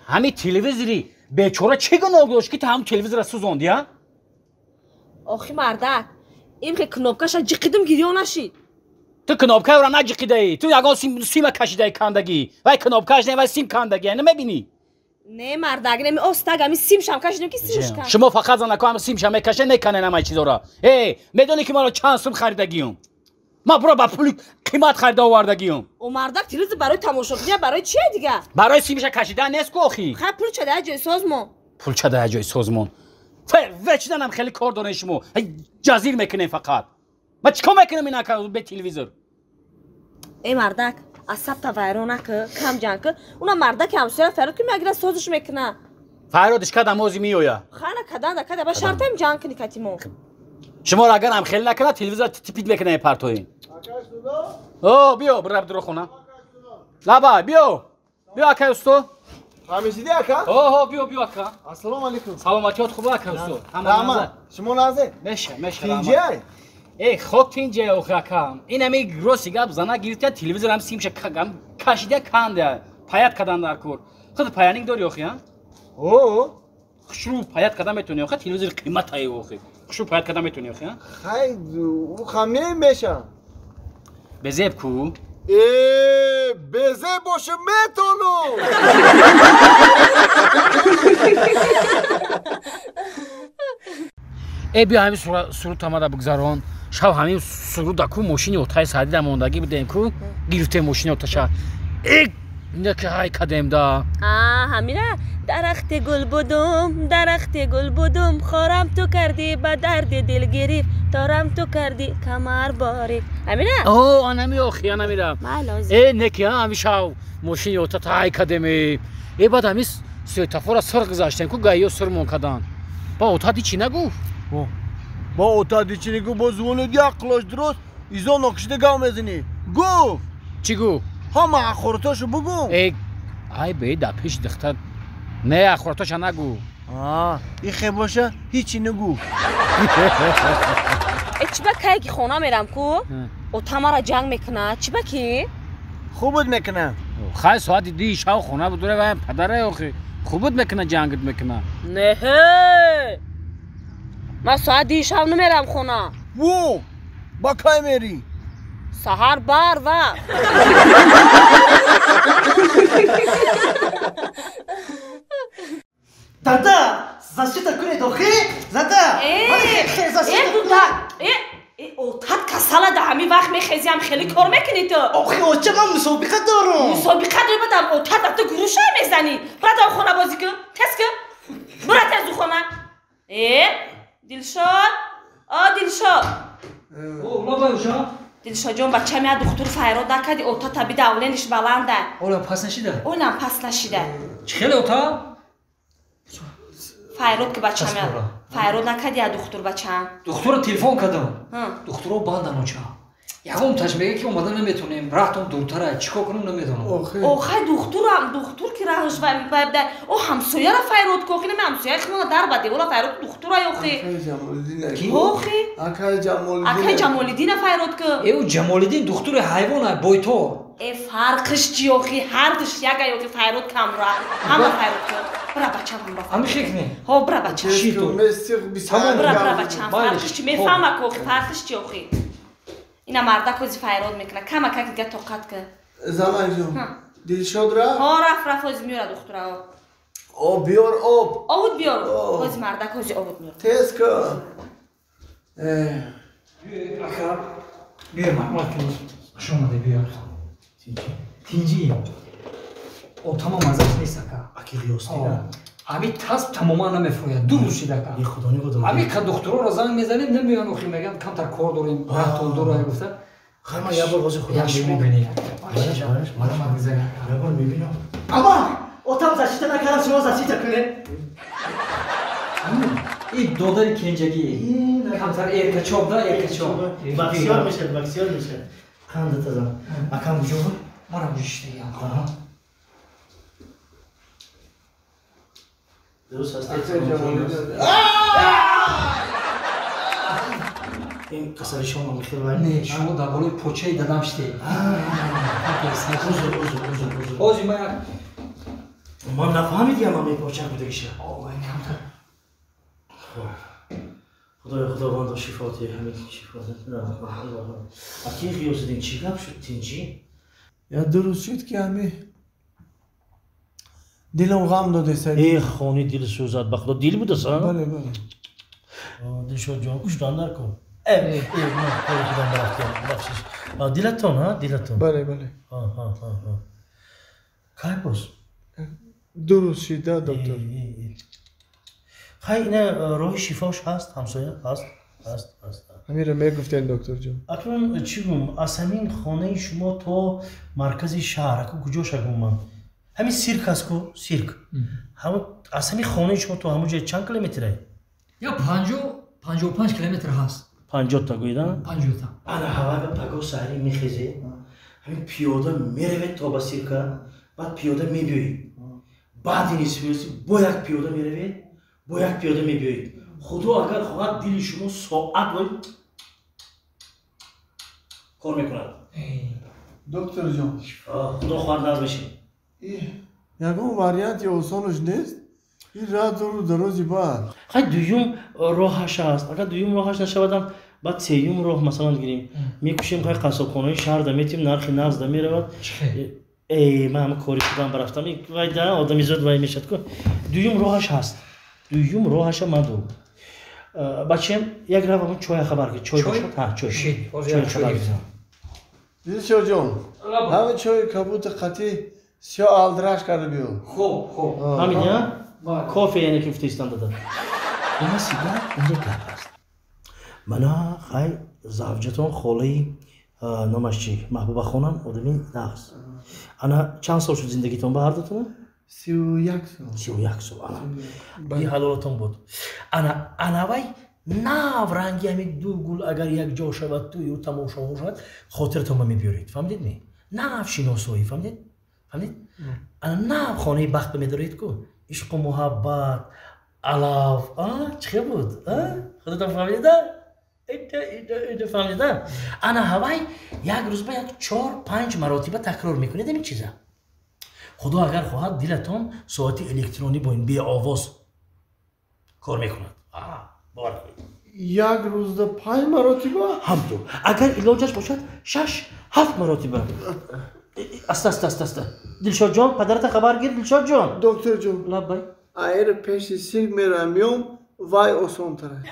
همین تلویزیونی بیچاره چی گناه داشت که تا هم تلویزیون را سوزوند یا؟ آخی مردک این که کنابکش جقیدم گیریو نشید تو کنابکه را نجقیده ای تو یگان سیم کشیده ای کندگی وای کنابکش نه وای سیم کندگی نمیبینی؟ نه مردک نمی استگ همی سیم شم کشیدم که سیمش کن شما فقط زنکو هم سیم شم میکشه نکنه نمای چیزا را میدونی که ما را چند سوم خریدگیم ما برو با پول قیمت خریده آوردگیم او مردک تلویزیون برای تماشا کنی برای چیه دیگه برای سیمش کشیدن نیست کوخی خب پول چه جای سازمان پول چه جای سازمان وچدن هم خیلی کار داره شما جزیر میکنه فقط ما چیکار میکنم اینا که به تلویزیون ای مردک عصب تا ویرانه که کم جنگ که اونا مردک همسایه فراد که میگیره سازش میکنه فرادش کدام موزی میویا خانه کدان کدا با شرط هم جنگ کنی کتیمو شما را اگر هم خیلی نکنه تلویزیون تپید میکنه پرتوین او بیا برو درو خونه لابا بیا اکا استو فهمیدی اکا بیا اکا السلام علیکم سلامتیات خوبه اکا استو تمام شما نازه میشه تینجای خوب تینجای اکا این همی گروسی گاب زنا گیرت تلویزیون هم سیمش کم کشیده کنده پایت کدان در کور خود پایانینگ داری اخی ها شروع پایت کدام میتونی اخی تلویزیون قیمت های اخی شروع پایت کدام میتونی اخی ها خیلی او خمنه میشه بزیب کو بزه باشه میتونو بیا همین سرود تماده بگذارون شب همین سرود دکو ماشین اوتای سعدی در موندگی بدیم کو گرفته ماشین اوتاشا نه که های کدیم دا همیره درخت گل بودم خارم تو کردی به درد دل گریف دارم تو کردی کمر باریک همیره آنمی آخی نمیرم نه که همی شب ماشین اوتا تا های کدیمی بعد همی سویتافورا سر گذاشتن کو گایو سر مونکدان با اوتا دی چی نگو با اوتا دی چی نگو با زونه دی اقلاش درست ایزا نقشده گو میزنی گو چی گو؟ همه اخورتاشو بگو ای به دا پیش دختر نه اخورتاشو نگو این خیلی باشه هیچی نگو چی با که خونه میرم کو اوتا مرا جنگ میکنه چی با که خوبت میکنه خیلی ساعت دی شاو خونه بدوره و پدره اخی خوبت میکنه جنگت میکنه نه من ساعت دی شب نمیرم خونه با که میری سهر بار و Tata, защита کنید داخل زده. اوتات کساله ده همی وقت میخیزی هم خیلی کار میکنی تو. آخه اوچه من مسابقه دارم. مسابقه داری بدم اوتات تو گروشه میزنی. برات او خونه بازی کن. تست کن. برات از او خونه. دلشاد. دلشاد. اولا بایوشا. دلشاد جون بچه میاد دکتر فایراد نکردی اوتات تبی داولنش بالانده. اولا پس نشیده. اونم پس نشیده. چخیل اوتا؟ فایراد که بچه میاد. فایراد نکردی یا دکتر بچه هم. دکتر تلفن کردم. دکتر رو باندن اوچا. یکم تشمیه که اومدن نمیتونیم رفتم دورتره چیکار کنم نمیدونم. آخه دکتر که راهش بعد او همسایه را فایراد کو خیلی همسایه خونه در بده ولی فایراد دکتر آخه جمالدین فایراد کو او جمالدین دکتر حیوانه بایتو فرقش چی آخه هر دوش یگه که فایراد کامرا همه فایراد کو برا بچه هم با همین شکلی برا بچه چی تو برا بچه هم فرقش چی میفهمه که فرقش چی آخه اینا مردا کوزی فایراد میکنه کما که دیگه توقت که زمان جون دلشاد را رفت از میاره دخترا بیار آب بیار کوزی مردا کوزی آب میاره تست کن بیا محمد شما ده بیا تینجی او تمام ازش نیست که اکی لیوستیده همی تاسب تماما نمیفروید دور شده که خدا نگو همی که دکترها را زنگ میزنیم نمیان اخی میگن کمتر کار داریم رفتون دور گفته خیلی یه بار بازی خودم میبینی من میزنم یه بار میبینم اما اوتام زشیته نکردم شما زشیته کنه این دادر کنجگی کمتر ارکچاب دا ارکچاب بکسیار میشه خنده تزم اکم بجوه من هم جشته گیم درست هست این کسر شما میخیر باید نه شما در بالای پوچه دادم شده اوزو اوزی من ما نفهمیدیم همه پاچه بوده ایشه خدا باندا شفاتی همین شفاتی اکی خیوز دین چی گپ شد تینجی؟ یا درست شد که همه دلم غم داده سری ای خونی دل سوزد بخدا دل بوده سا؟ بله بله دلشاد جان کشتان نکن نه کاری کدام برفتیم بخشش دلتون ها دلتون بله بله کار باز درست شد دکتر خیلی اینه راه شفاش هست همسایه هست همین رو میگفتین دکتر جان اکنون چی گم از همین خانه شما تا مرکز شهر کجاش گم من همین سیرک هست کو سیرک همون از همین خانه شما تا همون جای چند کیلومتره یا 55 کیلومتر هست 50 تا گویدن 50 تا انا هوا به پگو سری میخیزه همین پیاده میره تا با سیرکا بعد پیاده میبیوید بعد این اسپیسی با یک پیاده میروید با یک پیاده میبیوید خدا اگر خواهد دل شما ساعت باید کار میکند دکتر جان خدا خواهد ناز بشین یکم واریانت یا آسانش نیست این راه دور درازی بعد خیلی دویم راهش هست اگر دویم راهش نشودم بعد سیوم راه مثلا گیریم میکشیم خیلی قصابخانه شهر دمیتیم نرخی ناز دمیرود ای من همه کاری کردم برفتم این وای ده آدمی زود وای میشد کن دویم راهش هست دویم راهش مدو بچه‌م یک راه همون چای خبر که چای باشد ها چای خبر بزن دلشاد جان همه چای کبوت قطعی سیاه آلدراش کرده بیو خوب همین یا کافه یعنی که فتیستان داده این سیگار اینجا گپ هست من خیلی زوجتون خالی نامش چی محبوبه خانم آدمی نقص انا چند سال شد زندگیتون به هر دوتون 31 سال 31 سال انا این حلالتون بود انا وای ناو رنگی همین دو گل اگر یک جا شود توی و تماشا شود خاطرتون به میبیارید فهمیدید نی ناو شناسایی فهمیدید انا ناو خانه بخت میدارید کو عشق و محبت علاف چه بود خودتون فهمیدید ایده فهمیدن انا هوای یک روز با یک 4-5 مراتبه تکرار میکنید این چیزا خدا اگر خواهد دلتون ساعت الکترونی با این بی آواز کار میکند باور کنید یک روز ده 5 مراتبه همطور اگر علاجش باشد 6-7 مراتبه است دلشاد جان پدرت خبر گیر دلشاد جان دکتر جان لبای ایر پیش سیرک میرم میام وای آسان تره